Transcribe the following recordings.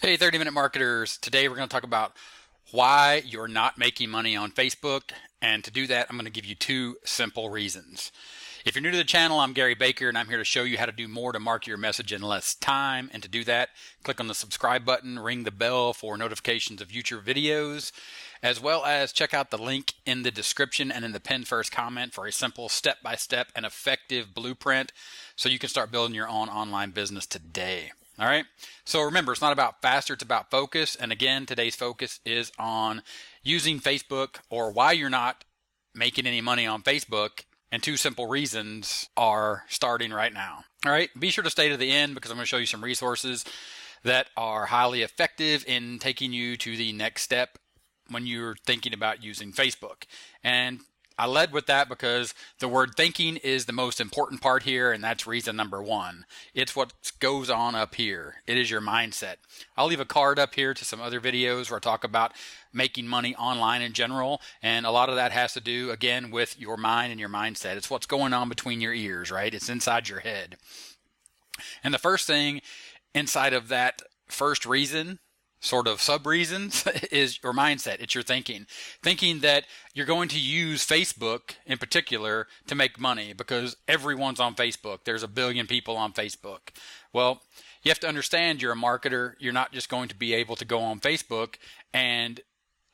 Hey, 30-minute marketers. Today we're going to talk about why you're not making money on Facebook. And to do that, I'm going to give you two simple reasons. If you're new to the channel, I'm Gary Baker, and I'm here to show you how to do more to market your message in less time. And to do that, click on the subscribe button, ring the bell for notifications of future videos, as well as check out the link in the description and in the pinned first comment for a simple step-by-step and effective blueprint so you can start building your own online business today. All right. So remember, it's not about faster, it's about focus. And again, today's focus is on using Facebook, or why you're not making any money on Facebook. And two simple reasons are starting right now. All right. Be sure to stay to the end because I'm going to show you some resources that are highly effective in taking you to the next step when you're thinking about using Facebook. And I led with that because the word thinking is the most important part here, and that's reason number one. It's what goes on up here. It is your mindset. I'll leave a card up here to some other videos where I talk about making money online in general, and a lot of that has to do, again, with your mind and your mindset. It's what's going on between your ears, right? It's inside your head. And the first thing inside of that first reason, sort of sub-reasons, is your mindset. It's your thinking. Thinking that you're going to use Facebook in particular to make money because everyone's on Facebook. There's 1 billion people on Facebook. Well, you have to understand you're a marketer. You're not just going to be able to go on Facebook and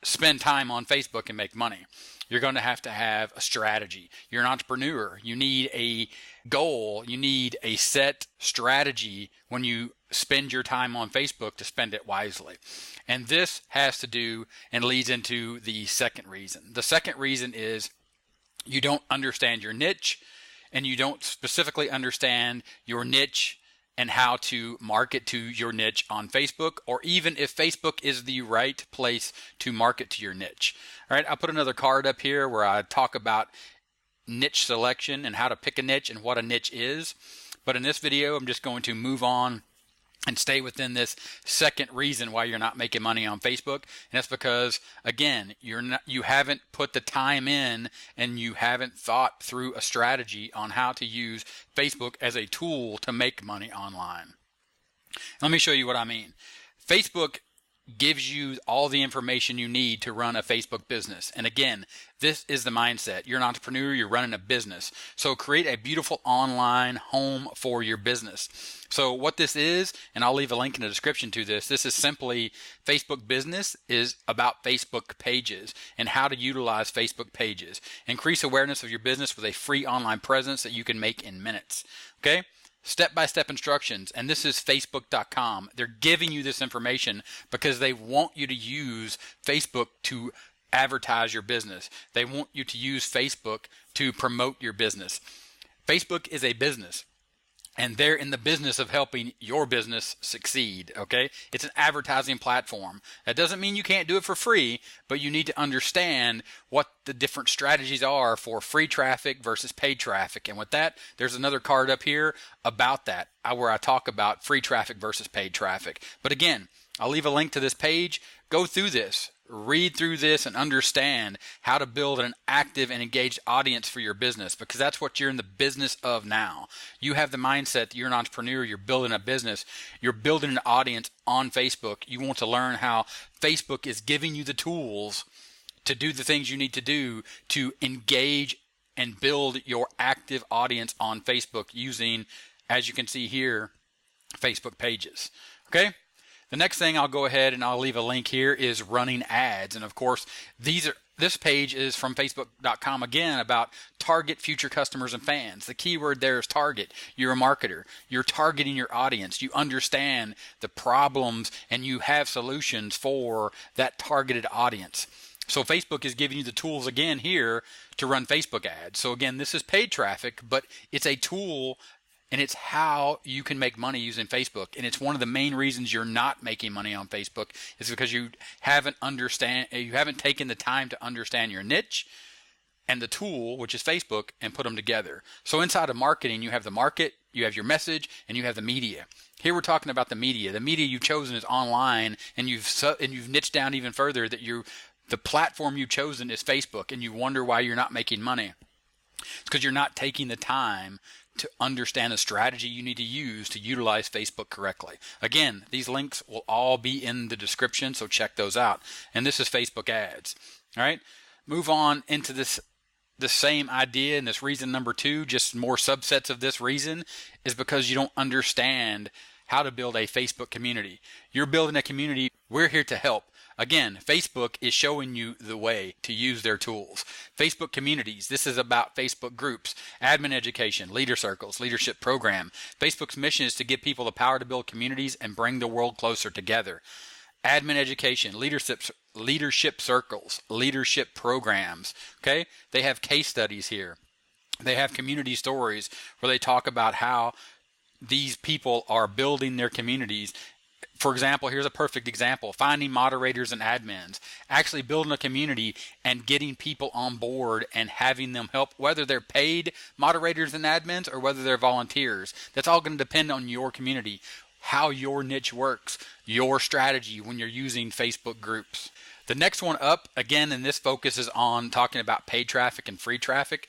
spend time on Facebook and make money. You're going to have a strategy. You're an entrepreneur. You need a goal. You need a set strategy when you spend your time on Facebook to spend it wisely. And this has to do and leads into the second reason. The second reason is you don't understand your niche, and you don't specifically understand your niche and how to market to your niche on Facebook, or even if Facebook is the right place to market to your niche. All right, I'll put another card up here where I talk about niche selection and how to pick a niche and what a niche is. But in this video, I'm just going to move on and stay within this second reason why you're not making money on Facebook. And that's because, again, you haven't put the time in, and you haven't thought through a strategy on how to use Facebook as a tool to make money online. Let me show you what I mean. Facebook gives you all the information you need to run a Facebook business. And again, this is the mindset. You're an entrepreneur, you're running a business. So create a beautiful online home for your business. So what this is, and I'll leave a link in the description to this is simply Facebook Business is about Facebook pages and how to utilize Facebook pages. Increase awareness of your business with a free online presence that you can make in minutes. Okay? Step-by-step instructions, and this is Facebook.com. They're giving you this information because they want you to use Facebook to advertise your business. They want you to use Facebook to promote your business. Facebook is a business, and they're in the business of helping your business succeed, okay? It's an advertising platform. That doesn't mean you can't do it for free, but you need to understand what the different strategies are for free traffic versus paid traffic. And with that, there's another card up here about that, where I talk about free traffic versus paid traffic. But again, I'll leave a link to this page. Go through this. Read through this and understand how to build an active and engaged audience for your business, because that's what you're in the business of now. You have the mindset that you're an entrepreneur, you're building a business, you're building an audience on Facebook. You want to learn how Facebook is giving you the tools to do the things you need to do to engage and build your active audience on Facebook using, as you can see here, Facebook pages. Okay? The next thing I'll go ahead and I'll leave a link here is running ads. And of course, this page is from Facebook.com, again, about target future customers and fans. The keyword there is target. You're a marketer. You're targeting your audience. You understand the problems and you have solutions for that targeted audience. So Facebook is giving you the tools again here to run Facebook ads. So again, this is paid traffic, but it's a tool. And it's how you can make money using Facebook. And it's one of the main reasons you're not making money on Facebook is because you haven't taken the time to understand your niche and the tool, which is Facebook, and put them together. So inside of marketing, you have the market, you have your message, and you have the media. Here we're talking about the media. The media you've chosen is online, and you've niched down even further that the platform you've chosen is Facebook, and you wonder why you're not making money. It's because you're not taking the time to understand the strategy you need to use to utilize Facebook correctly. Again, these links will all be in the description, so check those out. And this is Facebook ads. All right, move on into this. The same idea, and this reason number 2, just more subsets of this reason, is because you don't understand how to build a Facebook community. You're building a community. We're here to help. Again, Facebook is showing you the way to use their tools. Facebook communities, this is about Facebook groups, admin education, leader circles, leadership program. Facebook's mission is to give people the power to build communities and bring the world closer together. Admin education, leadership circles, leadership programs. Okay, they have case studies here. They have community stories where they talk about how these people are building their communities. For example, here's a perfect example: finding moderators and admins, actually building a community and getting people on board and having them help, whether they're paid moderators and admins or whether they're volunteers. That's all going to depend on your community, how your niche works, your strategy when you're using Facebook groups. The next one up, again, and this focuses on talking about paid traffic and free traffic.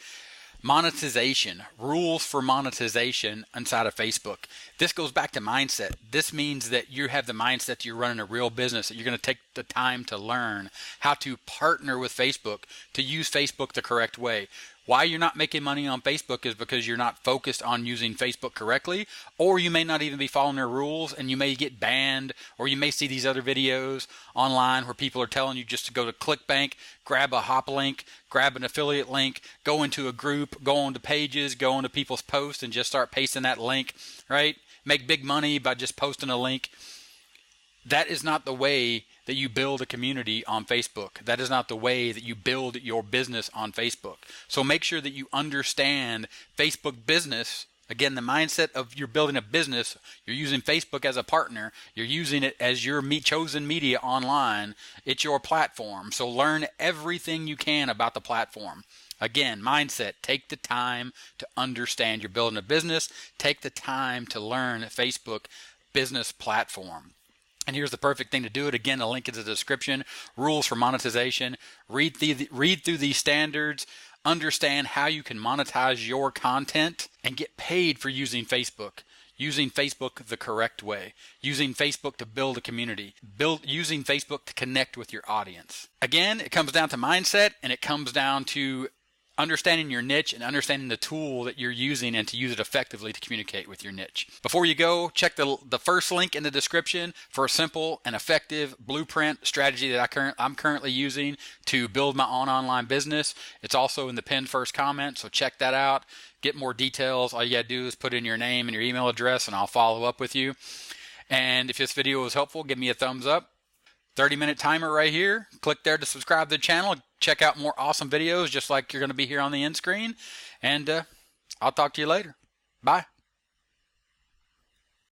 Monetization, rules for monetization inside of Facebook. This goes back to mindset. This means that you have the mindset that you're running a real business, that you're going to take the time to learn how to partner with Facebook to use Facebook the correct way. Why you're not making money on Facebook is because you're not focused on using Facebook correctly, or you may not even be following their rules and you may get banned, or you may see these other videos online where people are telling you just to go to ClickBank, grab a hop link, grab an affiliate link, go into a group, go onto pages, go onto people's posts and just start pasting that link, right? Make big money by just posting a link. That is not the way that you build a community on Facebook. That is not the way that you build your business on Facebook. So make sure that you understand Facebook business. Again, the mindset of you're building a business, you're using Facebook as a partner, you're using it as your chosen media online. It's your platform. So learn everything you can about the platform. Again, mindset, take the time to understand you're building a business. Take the time to learn Facebook business platform. And here's the perfect thing to do it. Again, a link in the description. Rules for monetization. Read through these standards. Understand how you can monetize your content and get paid for using Facebook. Using Facebook the correct way. Using Facebook to build a community. Using Facebook to connect with your audience. Again, it comes down to mindset, and it comes down to understanding your niche and understanding the tool that you're using and to use it effectively to communicate with your niche. Before you go, check the first link in the description for a simple and effective blueprint strategy that I'm currently using to build my own online business. It's also in the pinned first comment, so check that out. Get more details. All you gotta do is put in your name and your email address and I'll follow up with you. And if this video was helpful, give me a thumbs up. 30-minute timer right here. Click there to subscribe to the channel. Check out more awesome videos just like you're going to be here on the end screen. And I'll talk to you later. Bye.